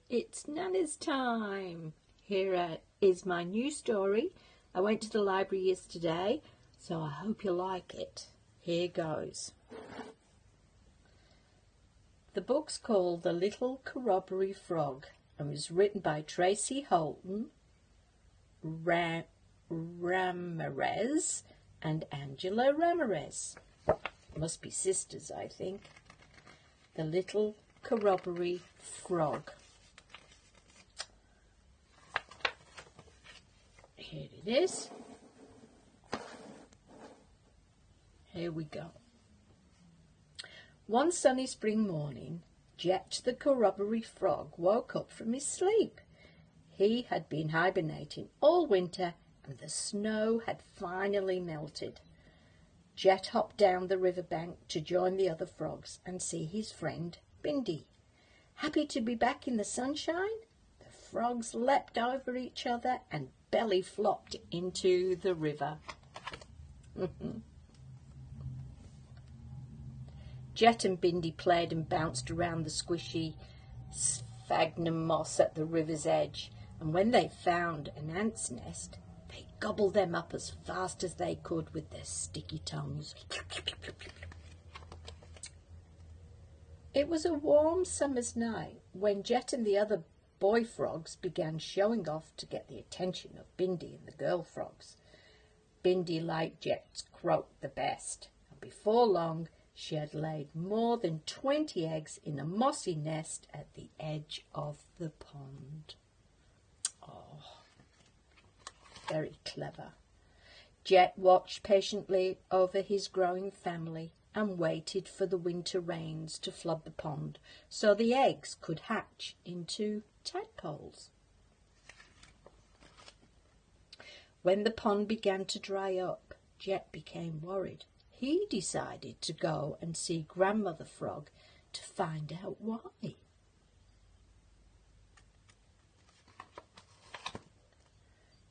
It's Nana's time. Here is my new story. I went to the library yesterday, so I hope you like it. Here goes. The book's called The Little Corroboree Frog and was written by Tracey Hilton-Ramirez and Angela Ramirez. Must be sisters, I think. The Little Corroboree Frog. Here it is. Here we go. One sunny spring morning, Jet the Corroboree Frog woke up from his sleep. He had been hibernating all winter and the snow had finally melted. Jet hopped down the riverbank to join the other frogs and see his friend Bindi. Happy to be back in the sunshine, the frogs leapt over each other and belly flopped into the river. Jet and Bindi played and bounced around the squishy sphagnum moss at the river's edge, and when they found an ant's nest, they gobbled them up as fast as they could with their sticky tongues. It was a warm summer's night when Jet and the other boy frogs began showing off to get the attention of Bindi and the girl frogs. Bindi liked Jet's croak the best, and before long she had laid more than 20 eggs in a mossy nest at the edge of the pond. Oh, very clever. Jet watched patiently over his growing family and waited for the winter rains to flood the pond so the eggs could hatch into tadpoles. When the pond began to dry up, Jet became worried. He decided to go and see Grandmother Frog to find out why.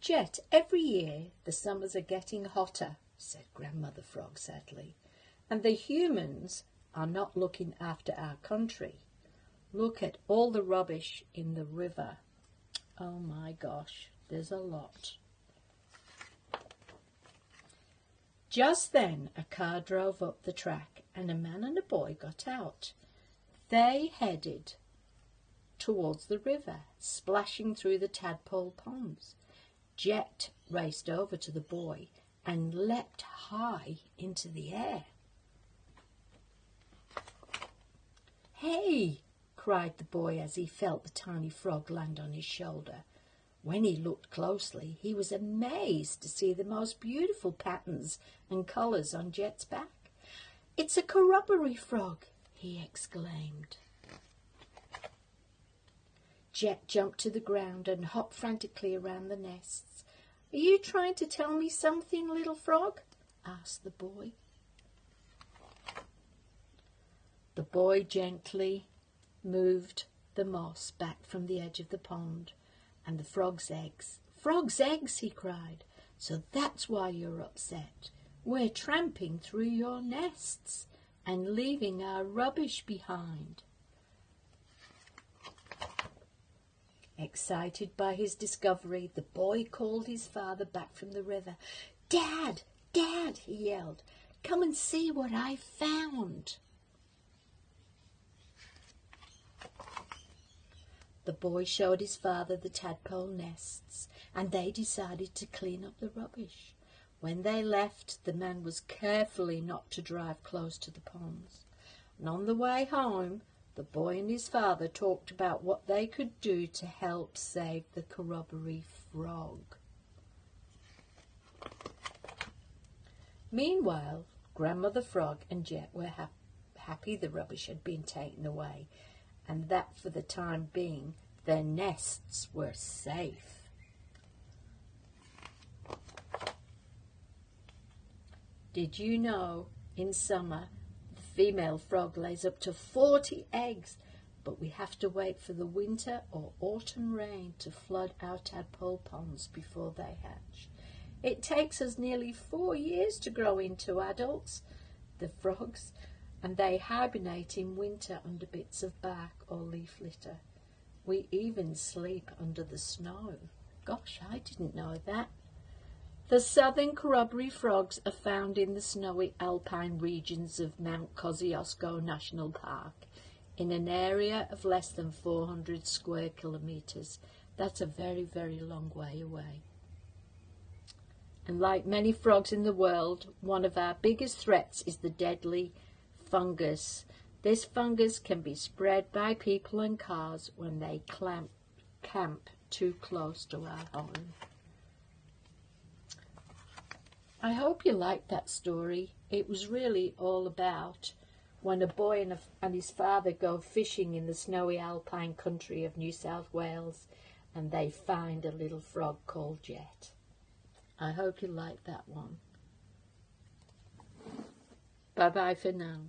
Jet, every year the summers are getting hotter, said Grandmother Frog sadly, and the humans are not looking after our country. Look at all the rubbish in the river. Oh my gosh, there's a lot. Just then a car drove up the track and a man and a boy got out. They headed towards the river, splashing through the tadpole ponds. Jet raced over to the boy and leapt high into the air. "Hey!" cried the boy as he felt the tiny frog land on his shoulder. When he looked closely, he was amazed to see the most beautiful patterns and colours on Jet's back. "It's a Corroboree frog!" he exclaimed. Jet jumped to the ground and hopped frantically around the nests. "Are you trying to tell me something, little frog?" asked the boy. The boy gently moved the moss back from the edge of the pond and the frog's eggs. "Frog's eggs!" he cried. "So that's why you're upset. We're tramping through your nests and leaving our rubbish behind." Excited by his discovery, the boy called his father back from the river. "Dad, Dad," he yelled, "come and see what I found." The boy showed his father the tadpole nests, and they decided to clean up the rubbish. When they left, the man was carefully not to drive close to the ponds. And on the way home, the boy and his father talked about what they could do to help save the Corroboree frog. Meanwhile, Grandmother Frog and Jet were happy the rubbish had been taken away, and that for the time being their nests were safe. Did you know in summer the female frog lays up to 40 eggs, but we have to wait for the winter or autumn rain to flood our tadpole ponds before they hatch? It takes us nearly 4 years to grow into adults, the frogs, and they hibernate in winter under bits of bark or leaf litter. We even sleep under the snow. Gosh, I didn't know that. The southern Corroboree frogs are found in the snowy alpine regions of Mount Kosciuszko National Park in an area of less than 400 square kilometres. That's a very, very long way away. And like many frogs in the world, one of our biggest threats is the deadly fungus. This fungus can be spread by people and cars when they camp too close to our home. I hope you liked that story. It was really all about when a boy and his father go fishing in the snowy alpine country of New South Wales and they find a little frog called Jet. I hope you liked that one. Bye-bye for now.